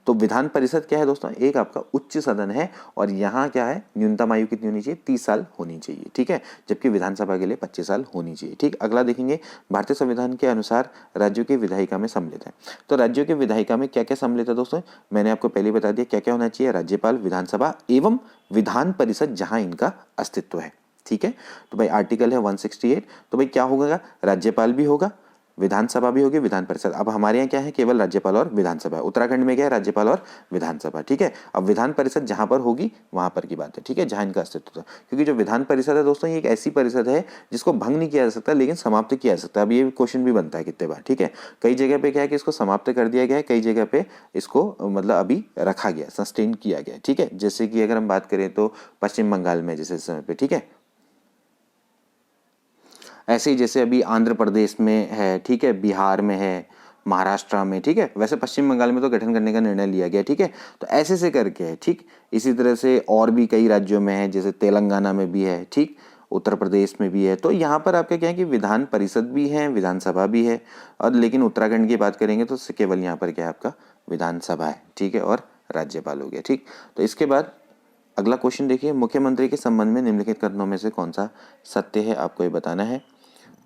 तो विधान परिषद क्या है दोस्तों, एक आपका उच्च सदन है और यहाँ क्या है, न्यूनतम आयु कितनी होनी चाहिए, 30 साल होनी चाहिए, ठीक है, जबकि विधानसभा के लिए 25 साल होनी चाहिए, ठीक। अगला देखेंगे, भारतीय संविधान के अनुसार राज्यों की विधायिका में सम्मिलित है। तो राज्यों की विधायिका में क्या क्या सम्मिलित है दोस्तों, मैंने आपको पहले बता दिया क्या क्या होना चाहिए, राज्यपाल, विधानसभा एवं विधान परिषद जहां इनका अस्तित्व है, ठीक है। तो भाई आर्टिकल है 168, तो भाई क्या होगा, राज्यपाल भी होगा, विधानसभा भी होगी, विधान परिषद। अब हमारे यहाँ क्या है, केवल राज्यपाल और विधानसभा। उत्तराखंड में क्या है, राज्यपाल और विधानसभा, ठीक है। अब विधान परिषद जहां पर होगी वहां पर की बात है, ठीक है, जहां इनका अस्तित्व था। क्योंकि जो विधान परिषद है दोस्तों, ये एक ऐसी परिषद है जिसको भंग नहीं किया जा सकता लेकिन समाप्त किया जा सकता है। अब ये क्वेश्चन भी बनता है कितने बार, ठीक है। कई जगह पे क्या है कि इसको समाप्त कर दिया गया है, कई जगह पे इसको मतलब अभी रखा गया, सस्टेन किया गया, ठीक है। जैसे कि अगर हम बात करें तो पश्चिम बंगाल में जैसे समय पे, ठीक है, ऐसे ही जैसे अभी आंध्र प्रदेश में है, ठीक है, बिहार में है, महाराष्ट्र में, ठीक है। वैसे पश्चिम बंगाल में तो गठन करने का निर्णय लिया गया, ठीक है। तो ऐसे से करके है, ठीक। इसी तरह से और भी कई राज्यों में है, जैसे तेलंगाना में भी है, ठीक, उत्तर प्रदेश में भी है। तो यहाँ पर आपका क्या है कि विधान परिषद भी है, विधानसभा भी है, और लेकिन उत्तराखंड की बात करेंगे तो केवल यहाँ पर क्या है आपका विधानसभा है, ठीक है, और राज्यपाल हो गया, ठीक। तो इसके बाद अगला क्वेश्चन देखिए, मुख्यमंत्री के संबंध में निम्नलिखित कथनों में से कौन सा सत्य है, आपको ये बताना है।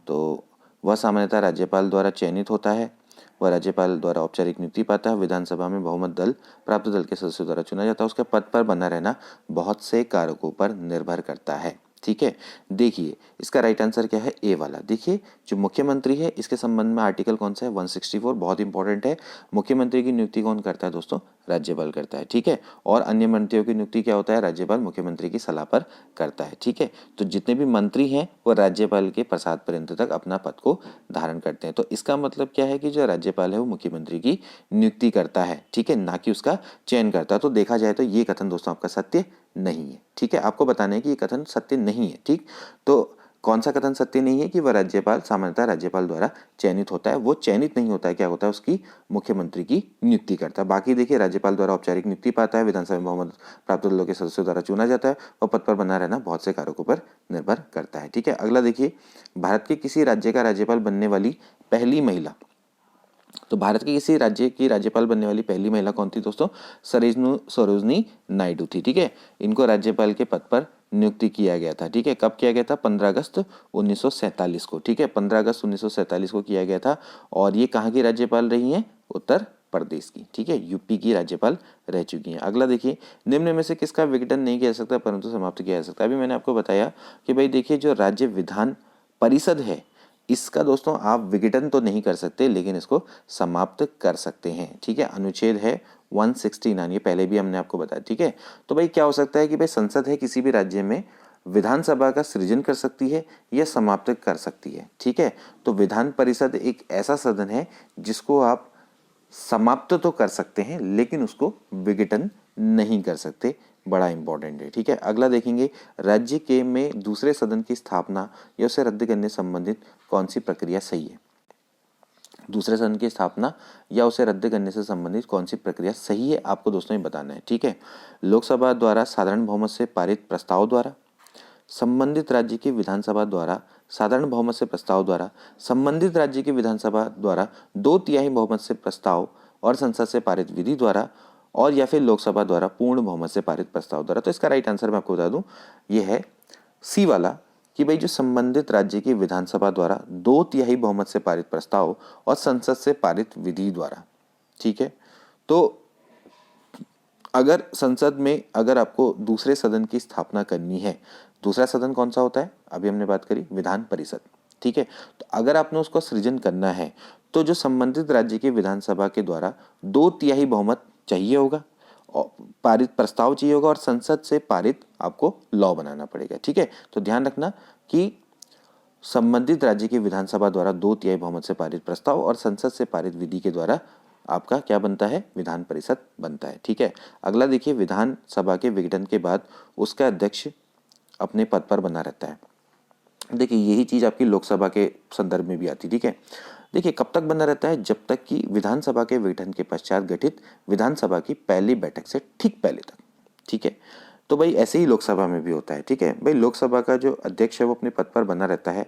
तो वह सामान्यतः राज्यपाल द्वारा चयनित होता है, वह राज्यपाल द्वारा औपचारिक नियुक्ति पाता है, विधानसभा में बहुमत दल प्राप्त दल के सदस्यों द्वारा चुना जाता है, उसके पद पर बना रहना बहुत से कारकों पर निर्भर करता है, ठीक है। देखिए इसका राइट आंसर क्या है, ए वाला। देखिए जो मुख्यमंत्री है इसके संबंध में आर्टिकल कौन सा है, 164, बहुत इंपॉर्टेंट है। मुख्यमंत्री की नियुक्ति कौन करता है दोस्तों, राज्यपाल करता है, ठीक है। और अन्य मंत्रियों की नियुक्ति क्या होता है, राज्यपाल मुख्यमंत्री की सलाह पर करता है, ठीक है। तो जितने भी मंत्री हैं वो राज्यपाल के प्रसाद पर्यंत तक अपना पद को धारण करते हैं। तो इसका मतलब क्या है कि जो राज्यपाल है वो मुख्यमंत्री की नियुक्ति करता है, ठीक है, ना कि उसका चयन करता है। तो देखा जाए तो ये कथन दोस्तों आपका सत्य नहीं है, ठीक है। आपको बताना है कि ये कथन सत्य नहीं है, ठीक। तो कौन सा कथन सत्य नहीं है कि वह राज्यपाल सामान्यतः राज्यपाल द्वारा चयनित होता है, वो चयनित नहीं होता है, क्या होता है, उसकी मुख्यमंत्री की नियुक्ति करता है। बाकी देखिए राज्यपाल द्वारा औपचारिक नियुक्ति पाता है, विधानसभा में बहुमत प्राप्त दलों के सदस्यों द्वारा चुना जाता है, और पद पर बना रहना बहुत से कारकों पर निर्भर करता है, ठीक है। अगला देखिए, भारत के किसी राज्य का राज्यपाल बनने वाली पहली महिला, तो भारत के किसी राज्य की राज्यपाल बनने वाली पहली महिला कौन थी दोस्तों, सरोजनी नायडू थी, ठीक है। इनको राज्यपाल के पद पर नियुक्ति किया गया था, ठीक है। कब किया गया था, 15 अगस्त 1947 को, ठीक है, 15 अगस्त 1947 को किया गया था। और ये कहाँ की राज्यपाल रही हैं, उत्तर प्रदेश की, ठीक है, यूपी की राज्यपाल रह चुकी हैं। अगला देखिए, निम्न में से किसका विघटन नहीं किया जा सकता परंतु समाप्त किया जा सकता है। अभी मैंने आपको बताया कि भाई देखिए जो राज्य विधान परिषद है इसका दोस्तों आप विघटन तो नहीं कर सकते लेकिन इसको समाप्त कर सकते हैं, ठीक है। अनुच्छेद है 169, ये पहले भी हमने आपको बताया, ठीक है। तो भाई क्या हो सकता है कि भाई संसद है किसी भी राज्य में विधानसभा का सृजन कर सकती है या समाप्त कर सकती है, ठीक है। तो विधान परिषद एक ऐसा सदन है जिसको आप समाप्त तो कर सकते हैं लेकिन उसको विघटन नहीं कर सकते, बड़ा इंपॉर्टेंट है, ठीक है। अगला देखेंगे, राज्य के में दूसरे सदन की स्थापना या उसे रद्द करने संबंधित कौन सी प्रक्रिया सही है। दूसरे सदन की स्थापना या उसे रद्द करने से संबंधित कौन सी प्रक्रिया सही है, आपको दोस्तों ये बताना है, ठीक है। लोकसभा द्वारा साधारण बहुमत से पारित प्रस्ताव द्वारा, संबंधित राज्य की विधानसभा द्वारा साधारण बहुमत से प्रस्ताव द्वारा, संबंधित राज्य की विधानसभा द्वारा 2/3 बहुमत से प्रस्ताव और संसद से पारित विधि द्वारा, और या फिर लोकसभा द्वारा पूर्ण बहुमत से पारित प्रस्ताव द्वारा। तो इसका राइट आंसर मैं आपको बता दूं, ये है सी वाला, कि भाई जो संबंधित राज्य की विधानसभा द्वारा 2/3 बहुमत से पारित प्रस्ताव और संसद से पारित विधि द्वारा, ठीक है। तो अगर संसद में अगर आपको दूसरे सदन की स्थापना करनी है, दूसरा सदन कौन सा होता है, अभी हमने बात करी विधान परिषद, ठीक है। तो अगर आपने उसको सृजन करना है तो जो संबंधित राज्य की विधानसभा के द्वारा 2/3 बहुमत चाहिए होगा, और पारित प्रस्ताव चाहिए होगा, और संसद से पारित आपको लॉ बनाना पड़ेगा, ठीक है। तो ध्यान रखना कि संबंधित राज्य की विधानसभा द्वारा 2/3 बहुमत से पारित प्रस्ताव और संसद से पारित विधि के द्वारा आपका क्या बनता है, विधान परिषद बनता है, ठीक है। अगला देखिए, विधानसभा के विघटन के बाद उसका अध्यक्ष अपने पद पर बना रहता है। देखिए यही चीज आपकी लोकसभा के संदर्भ में भी आती, ठीक है। देखिए कब तक बना रहता है, जब तक कि विधानसभा के विघटन के पश्चात गठित विधानसभा की पहली बैठक से ठीक पहले तक, ठीक है। तो भाई ऐसे ही लोकसभा में भी होता है, ठीक है। भाई लोकसभा का जो अध्यक्ष है वो अपने पद पर बना रहता है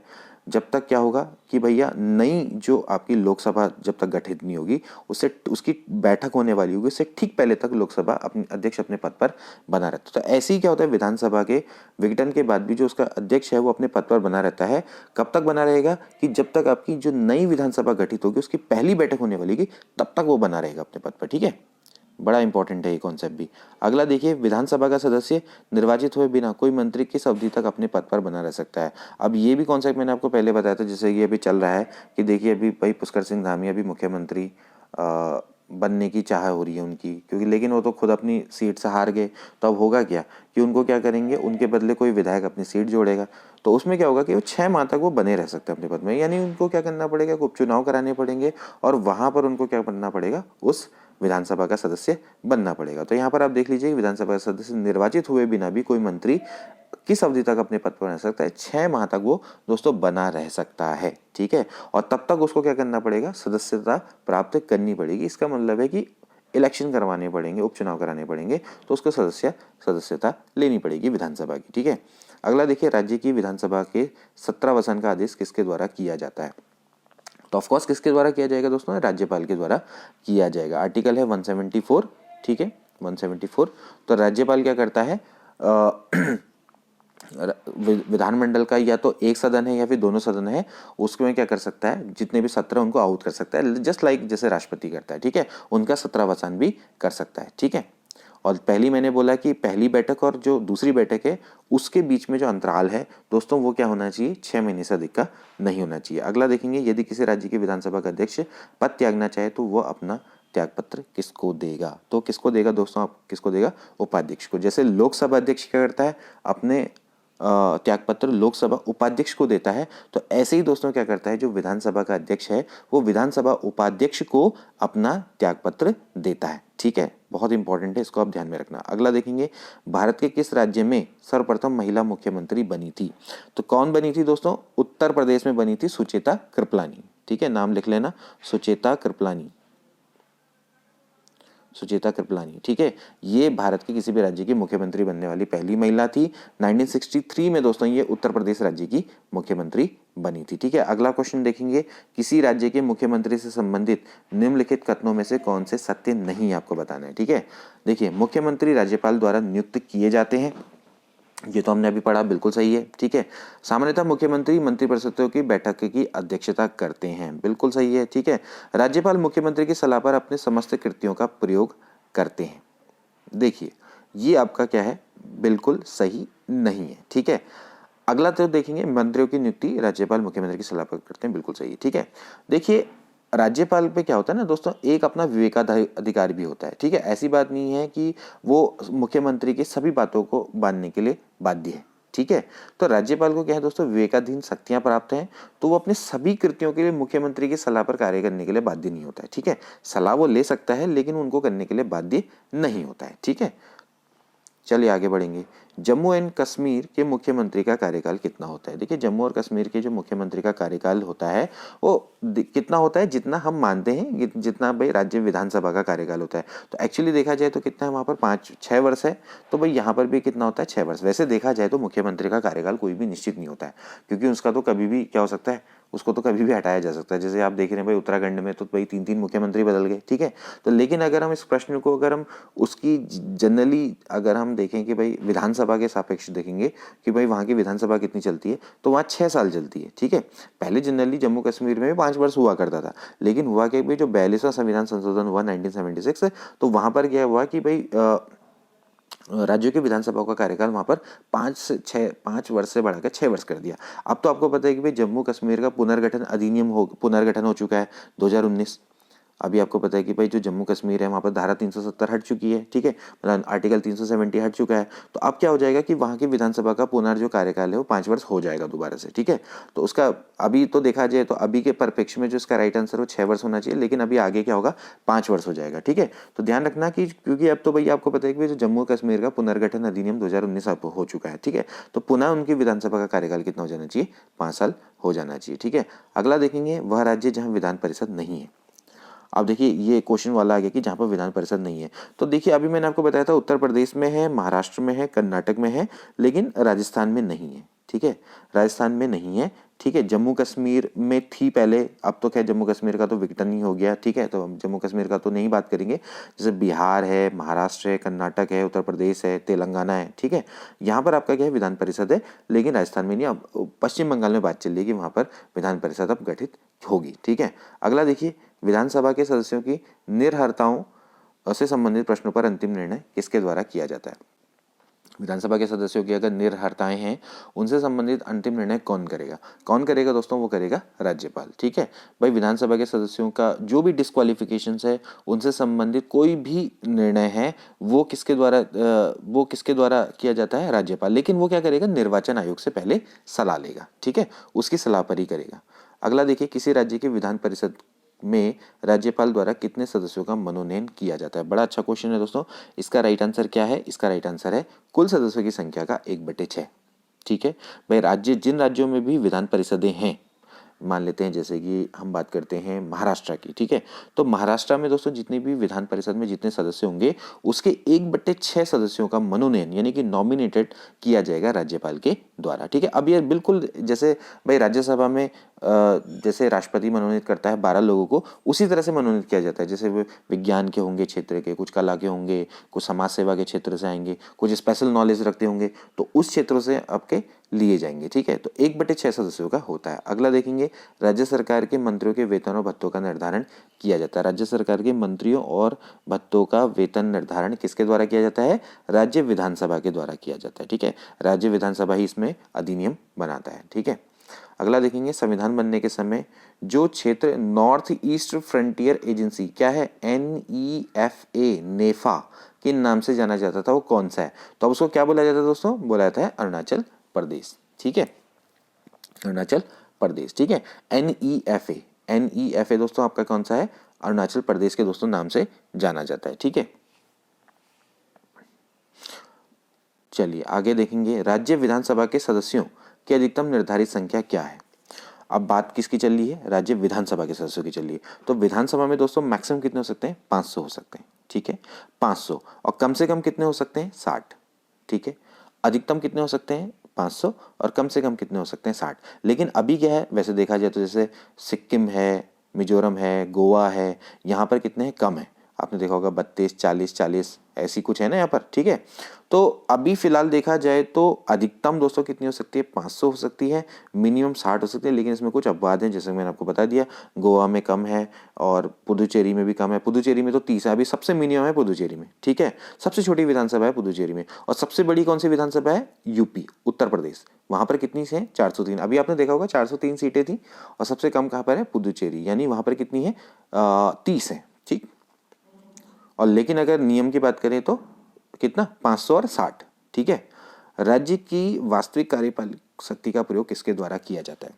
जब तक क्या होगा कि भैया नई जो आपकी लोकसभा जब तक गठित नहीं होगी, उससे उसकी बैठक होने वाली होगी, उससे ठीक पहले तक लोकसभा अपने अध्यक्ष अपने पद पर बना रहता है। तो ऐसे ही क्या होता है, विधानसभा के विघटन के बाद भी जो उसका अध्यक्ष है वो अपने पद पर बना रहता है। कब तक बना रहेगा, कि जब तक आपकी जो नई विधानसभा गठित होगी उसकी पहली बैठक होने वाली होगी, तब तक वो बना रहेगा अपने पद पर। ठीक है, बड़ा इंपॉर्टेंट है ये कॉन्सेप्ट भी। अगला देखिए, विधानसभा का सदस्य निर्वाचित हुए बिना कोई मंत्री किस अवधि तक अपने पद पर बना रह सकता है। अब ये भी कॉन्सेप्ट मैंने आपको पहले बताया था, जैसे ये अभी चल रहा है कि देखिए अभी भाई पुष्कर सिंह धामी अभी मुख्यमंत्री बनने की चाह हो रही है उनकी, क्योंकि लेकिन वो तो खुद अपनी सीट से हार गए। तो अब होगा क्या कि उनको क्या करेंगे, उनके बदले कोई विधायक अपनी सीट जोड़ेगा। तो उसमें क्या होगा कि वो 6 माह तक वो बने रह सकते हैं अपने पद में, यानी उनको क्या करना पड़ेगा, उपचुनाव कराने पड़ेंगे और वहां पर उनको क्या बनना पड़ेगा, उस विधानसभा का सदस्य बनना पड़ेगा। तो यहाँ पर आप देख लीजिए, विधानसभा का सदस्य निर्वाचित हुए बिना भी कोई मंत्री किस अवधि तक अपने पद पर रह सकता है, 6 माह तक वो दोस्तों बना रह सकता है। ठीक है, और तब तक उसको क्या करना पड़ेगा, सदस्यता प्राप्त करनी पड़ेगी। इसका मतलब है कि इलेक्शन करवाने पड़ेंगे, उपचुनाव कराने पड़ेंगे, तो उसको सदस्यता लेनी पड़ेगी विधानसभा की। ठीक है, अगला देखिए, राज्य की विधानसभा के 17 का आदेश किसके द्वारा किया जाता है। तो ऑफकोर्स किसके द्वारा किया जाएगा दोस्तों, राज्यपाल के द्वारा किया जाएगा। आर्टिकल है 174। ठीक है, 174। तो राज्यपाल क्या करता है, विधानमंडल का या तो एक सदन है या फिर दोनों सदन है, उसमें क्या कर सकता है, जितने भी 17 उनको आउट कर सकता है, जस्ट लाइक जैसे राष्ट्रपति करता है। ठीक है, उनका 17 भी कर सकता है। ठीक है, और पहली मैंने बोला कि पहली बैठक और जो दूसरी बैठक है उसके बीच में जो अंतराल है दोस्तों, वो क्या होना चाहिए, 6 महीने से अधिक का नहीं होना चाहिए। अगला देखेंगे, यदि किसी राज्य की विधानसभा का अध्यक्ष पद त्यागना चाहे तो वह अपना त्याग पत्र किसको देगा। तो किसको देगा दोस्तों, आप किसको देगा, उपाध्यक्ष को। जैसे लोकसभा अध्यक्ष क्या करता है, अपने त्यागपत्र लोकसभा उपाध्यक्ष को देता है, तो ऐसे ही दोस्तों क्या करता है, जो विधानसभा का अध्यक्ष है वो विधानसभा उपाध्यक्ष को अपना त्यागपत्र देता है। ठीक है, बहुत इंपॉर्टेंट है, इसको आप ध्यान में रखना। अगला देखेंगे, भारत के किस राज्य में सर्वप्रथम महिला मुख्यमंत्री बनी थी। तो कौन बनी थी दोस्तों, उत्तर प्रदेश में बनी थी सुचेता कृपलानी। ठीक है, नाम लिख लेना, सुचेता कृपलानी, सुचेता कृपलानी। ठीक है, ये भारत के किसी भी राज्य की मुख्यमंत्री बनने वाली पहली महिला थी। 1963 में दोस्तों ये उत्तर प्रदेश राज्य की मुख्यमंत्री बनी थी। ठीक है, अगला क्वेश्चन देखेंगे, किसी राज्य के मुख्यमंत्री से संबंधित निम्नलिखित कथनों में से कौन से सत्य नहीं आपको बताना है। ठीक है, देखिए, मुख्यमंत्री राज्यपाल द्वारा नियुक्त किए जाते हैं, ये तो हमने अभी पढ़ा, बिल्कुल सही है। ठीक है, सामान्यतः मुख्यमंत्री मंत्रिपरिषदों की बैठक की अध्यक्षता करते हैं, बिल्कुल सही है। ठीक है, राज्यपाल मुख्यमंत्री की सलाह पर अपने समस्त कृतियों का प्रयोग करते हैं। देखिए, ये आपका क्या है, बिल्कुल सही नहीं है। ठीक है, अगला तो देखेंगे, मंत्रियों की नियुक्ति राज्यपाल मुख्यमंत्री की सलाह पर करते हैं, बिल्कुल सही है। ठीक है, देखिए, राज्यपाल पे क्या होता है ना दोस्तों, एक अपना विवेकाधिकार भी होता है। ठीक है, ऐसी बात नहीं है कि वो मुख्यमंत्री की सभी बातों को मानने के लिए बाध्य है। ठीक है, तो राज्यपाल को क्या है दोस्तों, विवेकाधीन शक्तियां प्राप्त हैं, तो वो अपने सभी कृतियों के लिए मुख्यमंत्री की सलाह पर कार्य करने के लिए बाध्य नहीं होता है। ठीक है, सलाह वो ले सकता है लेकिन उनको करने के लिए बाध्य नहीं होता है। ठीक है, चलिए आगे बढ़ेंगे। जम्मू एंड कश्मीर के मुख्यमंत्री का कार्यकाल कितना होता है। देखिए, जम्मू और कश्मीर के जो मुख्यमंत्री का कार्यकाल होता है वो कितना होता है, जितना हम मानते हैं, जितना भाई राज्य विधानसभा का कार्यकाल होता है। तो एक्चुअली देखा जाए तो कितना है वहाँ पर, 5-6 वर्ष है। तो भाई यहाँ पर भी कितना होता है, 6 वर्ष। वैसे देखा जाए तो मुख्यमंत्री का कार्यकाल कोई भी निश्चित नहीं होता है, क्योंकि उसका तो कभी भी क्या हो सकता है, उसको तो कभी भी हटाया जा सकता है। जैसे आप देख रहे हैं भाई, उत्तराखंड में तो भाई 3-3 मुख्यमंत्री बदल गए। ठीक है, तो लेकिन अगर हम इस प्रश्न को अगर हम उसकी जनरली अगर हम देखें कि भाई विधानसभा के सापेक्ष देखेंगे कि भाई वहाँ की विधानसभा कितनी चलती है, तो वहाँ 6 साल चलती है। ठीक है, पहले जनरली जम्मू कश्मीर में भी 5 वर्ष हुआ करता था, लेकिन हुआ कि भाई जो 42वां संविधान संशोधन हुआ 1976, तो वहाँ पर क्या हुआ कि भाई राज्यों की विधानसभाओं का कार्यकाल वहां पर 5 वर्ष से बढ़ाकर 6 वर्ष कर दिया। अब तो आपको पता है कि भाई जम्मू कश्मीर का पुनर्गठन हो चुका है 2019। अभी आपको पता है कि भाई जो जम्मू कश्मीर है वहाँ पर धारा 370 हट चुकी है। ठीक है, मतलब आर्टिकल 370 हट चुका है। तो अब क्या हो जाएगा कि वहाँ की विधानसभा का पुनर् जो कार्यकाल है वो 5 वर्ष हो जाएगा दोबारा से। ठीक है, तो उसका अभी तो देखा जाए तो अभी के परिप्रेक्ष्य में जो इसका राइट आंसर वो 6 वर्ष होना चाहिए, लेकिन अभी आगे क्या होगा, 5 वर्ष हो जाएगा। ठीक है, तो ध्यान रखना कि क्योंकि अब तो भैया आपको पता है कि जो जम्मू कश्मीर का पुनर्गठन अधिनियम 2019 अब हो चुका है। ठीक है, तो पुनः उनकी विधानसभा का कार्यकाल कितना हो जाना चाहिए, 5 साल हो जाना चाहिए। ठीक है, अगला देखेंगे, वह राज्य जहाँ विधान परिषद नहीं है। अब देखिए, ये क्वेश्चन वाला आ गया कि जहाँ पर विधान परिषद नहीं है। तो देखिए, अभी मैंने आपको बताया था उत्तर प्रदेश में है, महाराष्ट्र में है, कर्नाटक में है, लेकिन राजस्थान में नहीं है। ठीक है, राजस्थान में नहीं है, ठीक है। जम्मू कश्मीर में थी पहले, अब तो खैर जम्मू कश्मीर का तो विघटन ही हो गया, ठीक है, तो हम जम्मू कश्मीर का तो नहीं बात करेंगे। जैसे बिहार है, महाराष्ट्र है, कर्नाटक है, उत्तर प्रदेश है, तेलंगाना है, ठीक है, यहाँ पर आपका क्या है, विधान परिषद है, लेकिन राजस्थान में नहीं। अब पश्चिम बंगाल में बात चल रही है कि वहाँ पर विधान परिषद अब गठित होगी, ठीक है। अगला देखिए, विधानसभा के सदस्यों की निर्हरताओं से संबंधित प्रश्नों पर अंतिम निर्णय किसके द्वारा किया जाता है। विधानसभा के सदस्यों की अगर निर्हरताएं हैं, उनसे संबंधित अंतिम निर्णय कौन करेगा? कौन करेगा दोस्तों? वो करेगा राज्यपाल, ठीक है। भाई विधानसभा के सदस्यों का जो भी डिस्क्वालिफिकेशंस है, उनसे संबंधित कोई भी निर्णय है, वो किसके द्वारा किया जाता है? राज्यपाल। लेकिन वो क्या करेगा? निर्वाचन आयोग से पहले सलाह लेगा, ठीक है, उसकी सलाह पर ही करेगा। अगला देखिए, किसी राज्य के विधान परिषद में राज्यपाल द्वारा कितने सदस्यों का मनोनयन किया जाता है? बड़ा अच्छा क्वेश्चन है दोस्तों। इसका राइट आंसर क्या है? इसका राइट आंसर है कुल सदस्यों की संख्या का 1/6, ठीक है। भाई जिन राज्यों में भी विधान परिषदें हैं, मान लेते हैं जैसे कि हम बात करते हैं महाराष्ट्र की, ठीक है, तो महाराष्ट्र में दोस्तों जितनी भी विधान परिषद में जितने सदस्य होंगे, उसके 1/6 सदस्यों का मनोनयन यानी कि नॉमिनेटेड किया जाएगा राज्यपाल के द्वारा, ठीक है। अब ये बिल्कुल जैसे भाई राज्यसभा में जैसे राष्ट्रपति मनोनीत करता है 12 लोगों को, उसी तरह से मनोनीत किया जाता है। जैसे विज्ञान के होंगे क्षेत्र के, कुछ कला के होंगे, कुछ समाज सेवा के क्षेत्र से आएंगे, कुछ स्पेशल नॉलेज रखते होंगे, तो उस क्षेत्रों से आपके लिए जाएंगे, ठीक है। तो 1/6 सदस्यों का होता है। अगला देखेंगे, राज्य सरकार के मंत्रियों के वेतन और भत्तों का निर्धारण किया जाता है। राज्य सरकार के मंत्रियों और भत्तों का वेतन निर्धारण किसके द्वारा किया जाता है? राज्य विधानसभा के द्वारा किया जाता है, ठीक है। राज्य विधानसभा ही इसमें अधिनियम बनाता है, ठीक है। अगला देखेंगे, संविधान बनने के समय जो क्षेत्र नॉर्थ ईस्ट फ्रंटियर एजेंसी क्या है, NEFA, नेफा के नाम से जाना जाता था, वो कौन सा है? तो अब उसको क्या बोला जाता है दोस्तों? बोला जाता है अरुणाचल प्रदेश, ठीक है, अरुणाचल प्रदेश, ठीक है। NEFA दोस्तों आपका कौन सा है? अरुणाचल प्रदेश के दोस्तों नाम से जाना जाता है, ठीक है। चलिए आगे देखेंगे, राज्य विधानसभा के सदस्यों की अधिकतम निर्धारित संख्या क्या है? अब बात किसकी चल रही है? राज्य विधानसभा के सदस्यों की चल रही है। तो विधानसभा में दोस्तों मैक्सिमम कितने हो सकते हैं? 500 हो सकते हैं, ठीक है, 500। और कम से कम कितने हो सकते हैं? 60, ठीक है। अधिकतम कितने हो सकते हैं? 500, और कम से कम कितने हो सकते हैं? 60। लेकिन अभी क्या है, वैसे देखा जाए तो जैसे सिक्किम है, मिजोरम है, गोवा है, यहाँ पर कितने हैं? कम है। आपने देखा होगा 32, 40 ऐसी कुछ है ना यहाँ पर, ठीक है। तो अभी फिलहाल देखा जाए तो अधिकतम दोस्तों कितनी हो सकती है? 500 हो सकती है, मिनिमम 60 हो सकती है। लेकिन इसमें कुछ अपवाद हैं, जैसे मैंने आपको बता दिया, गोवा में कम है और पुदुचेरी में भी कम है। पुदुचेरी में तो 30 है, अभी सबसे मिनिमम है पुदुचेरी में, ठीक है। सबसे छोटी विधानसभा है पुदुचेरी में। और सबसे बड़ी कौन सी विधानसभा है? यूपी, उत्तर प्रदेश, वहां पर कितनी है? 403। अभी आपने देखा होगा 403 सीटें थी। और सबसे कम कहाँ पर है? पुदुचेरी, यानी वहां पर कितनी है? 30 है, ठीक। और लेकिन अगर नियम की बात करें तो कितना? 500 और 60, ठीक है। राज्य की वास्तविक कार्यपालिक शक्ति का प्रयोग किसके द्वारा किया जाता है?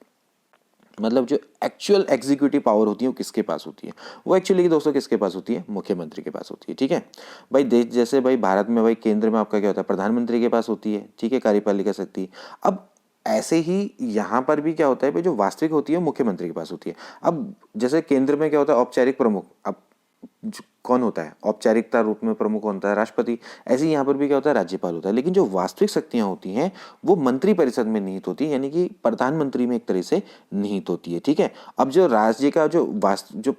मतलब जो एक्चुअल एग्जीक्यूटिव पावर होती है वो किसके पास होती है? वो एक्चुअली दोस्तों किसके पास होती है? मुख्यमंत्री के पास होती है, ठीक है। भाई देश जैसे भाई भारत में भाई केंद्र में आपका क्या होता है? प्रधानमंत्री के पास होती है, ठीक है, कार्यपालिका शक्ति। अब ऐसे ही यहाँ पर भी क्या होता है भाई, जो वास्तविक होती है मुख्यमंत्री के पास होती है। अब जैसे केंद्र में क्या होता है? औपचारिक प्रमुख। अब कौन होता है? औपचारिकता रूप में प्रमुख होता है राष्ट्रपति। ऐसे ही यहाँ पर भी क्या होता है? राज्यपाल होता है। लेकिन जो वास्तविक शक्तियां होती हैं वो मंत्री परिषद में निहित होती है, यानी कि प्रधानमंत्री में एक तरह से निहित होती है, ठीक है। अब जो राज्य का जो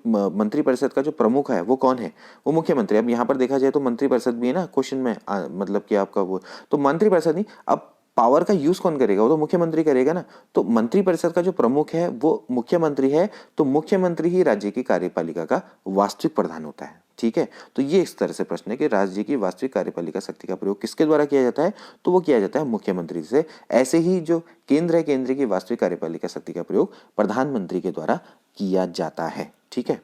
मंत्री परिषद का जो प्रमुख है वो कौन है? वो मुख्यमंत्री। अब यहाँ पर देखा जाए तो मंत्री परिषद भी है ना क्वेश्चन में, मतलब कि आपका वो, तो मंत्री परिषद नहीं, अब पावर का यूज कौन करेगा? वो तो मुख्यमंत्री करेगा ना। तो मंत्री परिषद का जो प्रमुख है वो मुख्यमंत्री है, तो मुख्यमंत्री ही राज्य की कार्यपालिका का वास्तविक प्रधान होता है, ठीक है। तो ये इस तरह से प्रश्न है कि राज्य की वास्तविक कार्यपालिका शक्ति का प्रयोग किसके द्वारा किया जाता है? तो वो किया जाता है मुख्यमंत्री से। ऐसे ही जो केंद्र है, केंद्र की वास्तविक कार्यपालिका शक्ति का प्रयोग प्रधानमंत्री के द्वारा किया जाता है, ठीक है।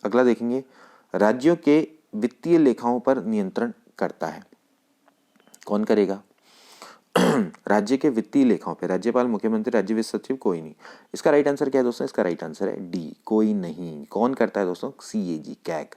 अगला देखेंगे, राज्यों के वित्तीय लेखाओं पर नियंत्रण करता है, कौन करेगा? राज्य के वित्तीय लेखाओं पे राज्यपाल, मुख्यमंत्री, राज्य वित्त सचिव, कोई नहीं। इसका राइट आंसर क्या है दोस्तों? इसका राइट आंसर है डी, कोई नहीं। कौन करता है दोस्तों? CAG, CAG,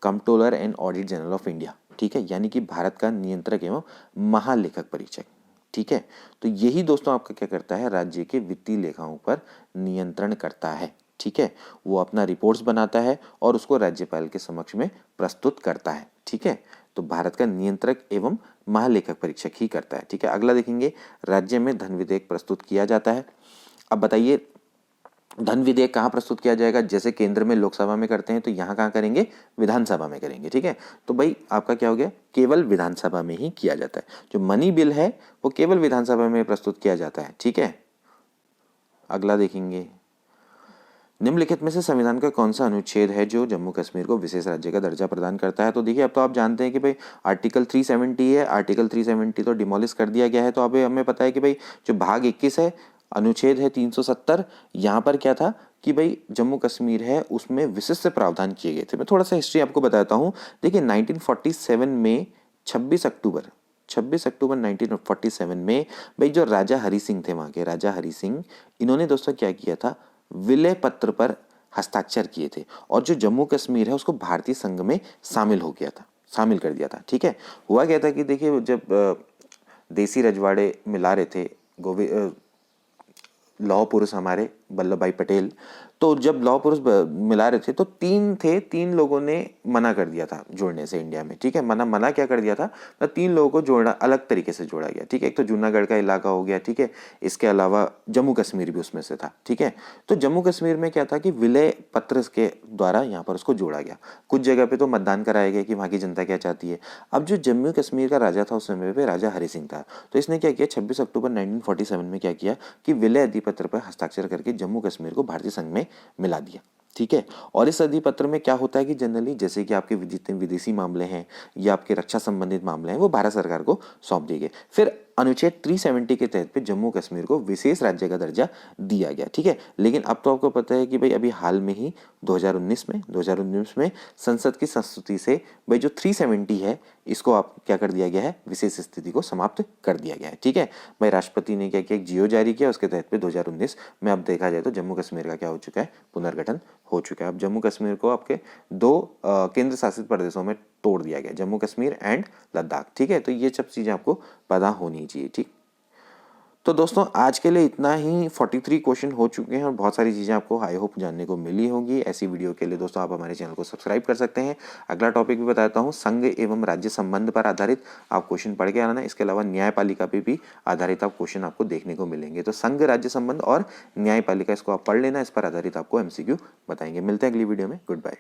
controller and audit general of India, ठीक है, यानी कि भारत का नियंत्रक एवं महालेखक परीक्षक, ठीक है। तो यही दोस्तों आपका क्या करता है? राज्य के वित्तीय लेखाओं पर नियंत्रण करता है, ठीक है। वो अपना रिपोर्ट्स बनाता है और उसको राज्यपाल के समक्ष में प्रस्तुत करता है, ठीक है। तो भारत का नियंत्रक एवं महालेखक परीक्षक ही करता है, ठीक है। अगला देखेंगे, राज्य में धन विधेयक प्रस्तुत किया जाता है। अब बताइए धन विधेयक कहाँ प्रस्तुत किया जाएगा? जैसे केंद्र में लोकसभा में करते हैं तो यहाँ कहाँ करेंगे? विधानसभा में करेंगे। ठीक है, तो भाई आपका क्या हो गया? केवल विधानसभा में ही किया जाता है। जो मनी बिल है वो केवल विधानसभा में प्रस्तुत किया जाता है। ठीक है, अगला देखेंगे, निम्नलिखित में से संविधान का कौन सा अनुच्छेद है जो जम्मू कश्मीर को विशेष राज्य का दर्जा प्रदान करता है? तो देखिए अब तो आप जानते हैं कि भाई आर्टिकल 370 है, आर्टिकल 370 तो डिमोलिश कर दिया गया है। तो अब हमें पता है कि भाई जो भाग 21 है, अनुच्छेद है 370, यहाँ पर क्या था कि भाई जम्मू कश्मीर है उसमें विशिष्ट प्रावधान किए गए थे। मैं थोड़ा सा हिस्ट्री आपको बताता हूँ। देखिए 1947 में 26 अक्टूबर 1947 में भाई जो राजा हरि सिंह थे, वहाँ के राजा हरि सिंह, इन्होंने दोस्तों क्या किया था? विलय पत्र पर हस्ताक्षर किए थे और जो जम्मू कश्मीर है उसको भारतीय संघ में शामिल हो गया था, शामिल कर दिया था। ठीक है, हुआ क्या था कि देखिए जब देसी रजवाड़े मिला रहे थे लौह पुरुष हमारे वल्लभ भाई पटेल, तो जब लौह पुरुष मिला रहे थे तो तीन लोगों ने मना कर दिया था जोड़ने से इंडिया में। ठीक है, मना क्या कर दिया था? तो 3 लोगों को जोड़ा, अलग तरीके से जोड़ा गया। ठीक है, एक तो जूनागढ़ का इलाका हो गया। ठीक है, इसके अलावा जम्मू कश्मीर भी उसमें से था। ठीक है, तो जम्मू कश्मीर में क्या था कि विलय पत्र के द्वारा यहाँ पर उसको जोड़ा गया। कुछ जगह पे तो मतदान कराया गया कि वहाँ की जनता क्या चाहती है। अब जो जम्मू कश्मीर का राजा था उस समय पे राजा हरि सिंह था, तो इसने क्या किया? 26 अक्टूबर 1947 में क्या किया कि विलय अधिपत्र पर हस्ताक्षर करके जम्मू कश्मीर को भारतीय संघ में मिला दिया। ठीक है, और इस अधिपत्र में क्या होता है कि जनरली जैसे कि आपके जितने विदेशी मामले हैं या आपके रक्षा संबंधित मामले हैं वो भारत सरकार को सौंप दिए गए। फिर अनुच्छेद 370 के तहत पे जम्मू कश्मीर को विशेष राज्य का दर्जा दिया गया। ठीक है, लेकिन अब तो आपको पता है कि भाई अभी हाल में ही 2019 में संसद की संस्तुति से भाई जो 370 है इसको आप क्या कर दिया गया है? विशेष स्थिति को समाप्त कर दिया गया है। ठीक है, भाई राष्ट्रपति ने क्या किया? एक जियो जारी किया, उसके तहत पे 2019 में अब देखा जाए तो जम्मू कश्मीर का क्या हो चुका है? पुनर्गठन हो चुका है। अब जम्मू कश्मीर को आपके 2 केंद्र शासित प्रदेशों में तोड़ दिया गया, जम्मू कश्मीर एंड लद्दाख। ठीक है, तो ये सब चीजें आपको पता होनी चाहिए। ठीक, तो दोस्तों आज के लिए इतना ही। 43 क्वेश्चन हो चुके हैं और बहुत सारी चीज़ें आपको आई होप जानने को मिली होंगी। ऐसी वीडियो के लिए दोस्तों आप हमारे चैनल को सब्सक्राइब कर सकते हैं। अगला टॉपिक भी बताता हूँ, संघ एवं राज्य संबंध पर आधारित आप क्वेश्चन पढ़ के आना। इसके अलावा न्यायपालिका पे भी आधारित आप क्वेश्चन आपको देखने को मिलेंगे। तो संघ, राज्य संबंध और न्यायपालिका, इसको आप पढ़ लेना, इस पर आधारित आपको MCQ बताएंगे। मिलते हैं अगली वीडियो में। Good bye.